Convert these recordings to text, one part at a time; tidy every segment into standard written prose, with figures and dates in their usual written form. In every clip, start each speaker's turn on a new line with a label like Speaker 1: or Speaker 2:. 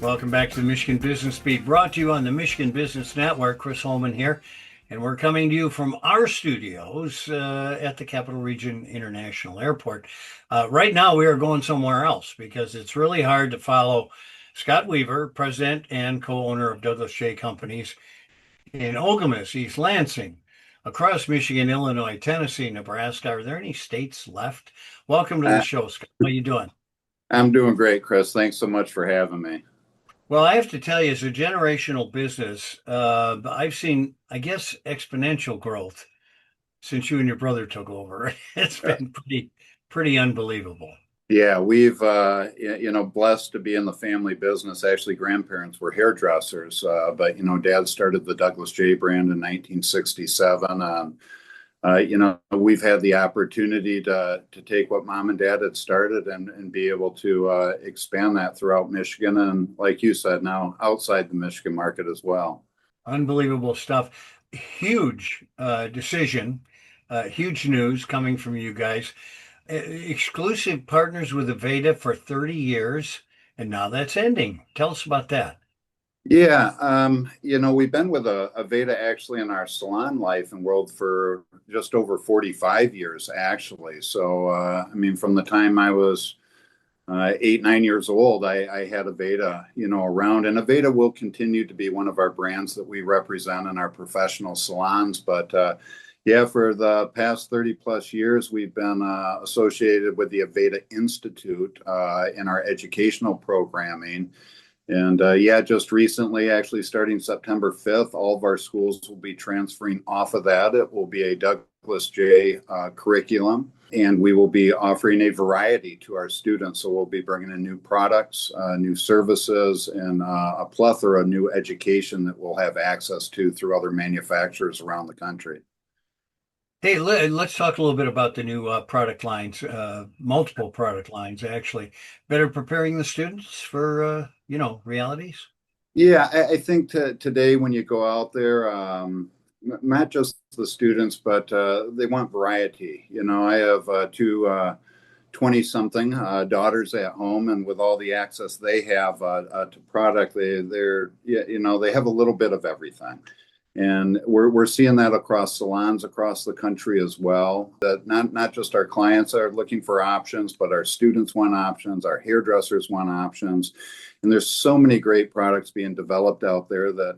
Speaker 1: Welcome back to the Michigan Business Beat, brought to you on the Michigan Business Network. Chris Holman here, and we're coming to you from our studios at the Capital Region International Airport. Right now, we are going somewhere else because it's really hard to follow Scott Weaver, president and co-owner of Douglas J. Companies in Okemos, East Lansing, across Michigan, Illinois, Tennessee, Nebraska. Are there any states left? Welcome to the show, Scott. How you doing?
Speaker 2: I'm doing great, Chris. Thanks so much for having me.
Speaker 1: Well, I have to tell you, as a generational business, I've seen, I guess, exponential growth since you and your brother took over. It's
Speaker 2: Uh,
Speaker 1: been pretty unbelievable.
Speaker 2: yeah, we've blessed to be in the family business. Actually, grandparents were hairdressers, but Dad started the Douglas J brand in 1967. We've had the opportunity to take what Mom and Dad had started and be able to expand that throughout Michigan, and like you said, now outside the Michigan market as well.
Speaker 1: Unbelievable stuff. Huge decision, huge news coming from you guys. Exclusive partners with Aveda for 30 years, and now that's ending. Tell us about that.
Speaker 2: Yeah, we've been with Aveda actually in our salon life and world for just over 45 years, actually. So, from the time I was 8, 9 years old, I had Aveda, around, and Aveda will continue to be one of our brands that we represent in our professional salons. But yeah, for the past 30 plus years, we've been associated with the Aveda Institute in our educational programming. And yeah, just recently, actually starting September 5th, all of our schools will be transferring off of that. It will be a Douglas J curriculum, and we will be offering a variety to our students. So we'll be bringing in new products, new services, and a plethora of new education that we'll have access to through other manufacturers around the country.
Speaker 1: Hey, let's talk a little bit about the new product lines, multiple product lines, actually. Better preparing the students for, realities.
Speaker 2: Yeah, I think today when you go out there, not just the students, but they want variety. I have two 20-something daughters at home, and with all the access they have to product, they have a little bit of everything. And we're seeing that across salons across the country as well. That not just our clients are looking for options, but our students want options, our hairdressers want options. And there's so many great products being developed out there that,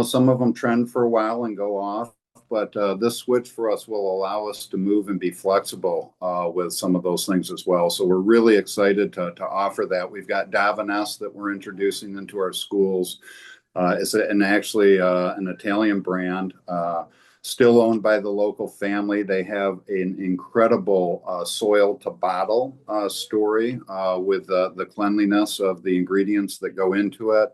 Speaker 2: some of them trend for a while and go off. But this switch for us will allow us to move and be flexible with some of those things as well. So we're really excited to offer that. We've got Davines that we're introducing into our schools. It's actually an Italian brand, still owned by the local family. They have an incredible soil to bottle story with the cleanliness of the ingredients that go into it.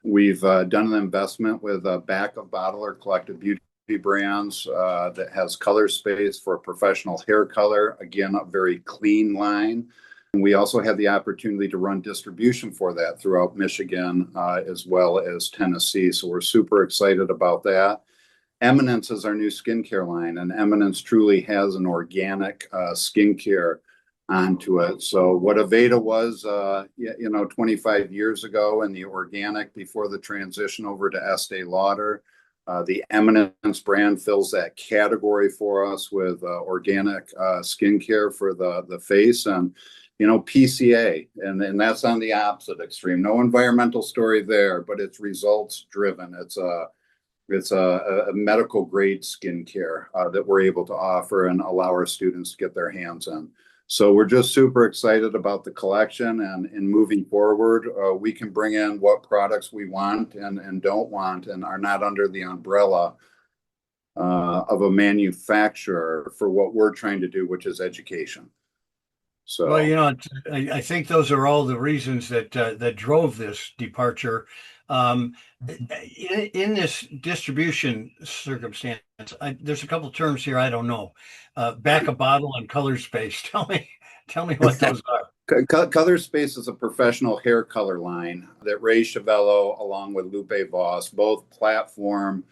Speaker 2: We've done an investment with a back of bottle or collective beauty brands that has color space for professional hair color. Again, a very clean line. And we also have the opportunity to run distribution for that throughout Michigan as well as Tennessee. So we're super excited about that. Eminence is our new skincare line, and Eminence truly has an organic skincare onto it. So what Aveda was, 25 years ago, and the organic before the transition over to Estee Lauder, the Eminence brand fills that category for us with organic skincare for the face, and PCA, and that's on the opposite extreme. No environmental story there, but it's results driven. It's a medical grade skincare that we're able to offer and allow our students to get their hands on. So we're just super excited about the collection, and in moving forward, we can bring in what products we want and don't want and are not under the umbrella of a manufacturer for what we're trying to do, which is education.
Speaker 1: Well,
Speaker 2: So
Speaker 1: I think those are all the reasons that drove this departure. Um, in this distribution circumstance, there's a couple terms here I don't know. Back a bottle and color space. Tell me what those are.
Speaker 2: Color Space is a professional hair color line that Ray Chavello, along with Lupe Voss, both platform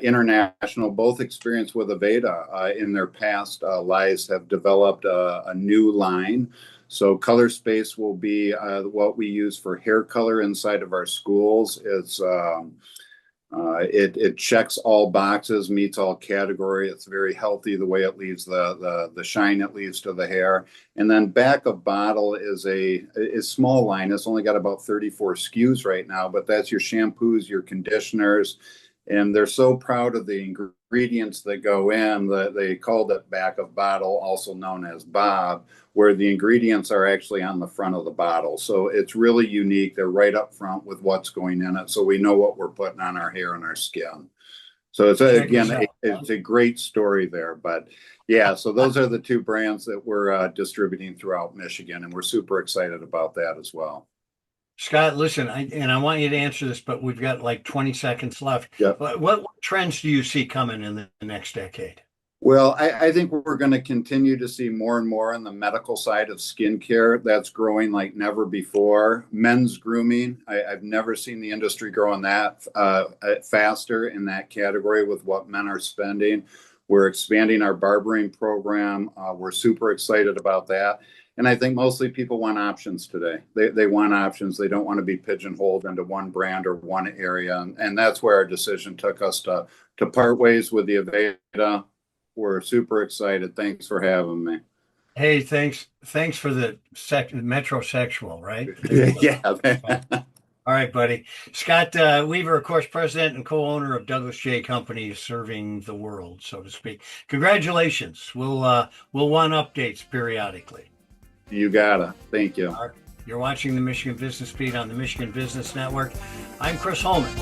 Speaker 2: international, both experienced with Aveda in their past lives, have developed a new line. So color space will be what we use for hair color inside of our schools. It checks all boxes, meets all category. It's very healthy the way it leaves the shine it leaves to the hair. And then back of bottle is a small line. It's only got about 34 SKUs right now, but that's your shampoos, your conditioners, and they're so proud of the ingredients that go in that they called it back of bottle, also known as Bob, where the ingredients are actually on the front of the bottle. So it's really unique. They're right up front with what's going in it, so we know what we're putting on our hair and our skin. So it's a great story there. But yeah, so those are the two brands that we're distributing throughout Michigan, and we're super excited about that as well.
Speaker 1: Scott, listen, I want you to answer this, but we've got like 20 seconds left.
Speaker 2: Yep.
Speaker 1: What trends do you see coming in the next decade?
Speaker 2: Well, I think we're going to continue to see more and more on the medical side of skincare. That's growing like never before. Men's grooming, I've never seen the industry growing that faster in that category with what men are spending. We're expanding our barbering program. We're super excited about that. And I think mostly people want options today. They want options. They don't want to be pigeonholed into one brand or one area. And that's where our decision took us to part ways with the Aveda. We're super excited. Thanks for having me.
Speaker 1: Hey, thanks for the metrosexual, right?
Speaker 2: Yeah.
Speaker 1: All right, buddy. Scott Weaver, of course, president and co-owner of Douglas J Company, serving the world, so to speak. Congratulations. We'll want updates periodically.
Speaker 2: You gotta. Thank you.
Speaker 1: You're watching the Michigan Business Beat on the Michigan Business Network. I'm Chris Holman.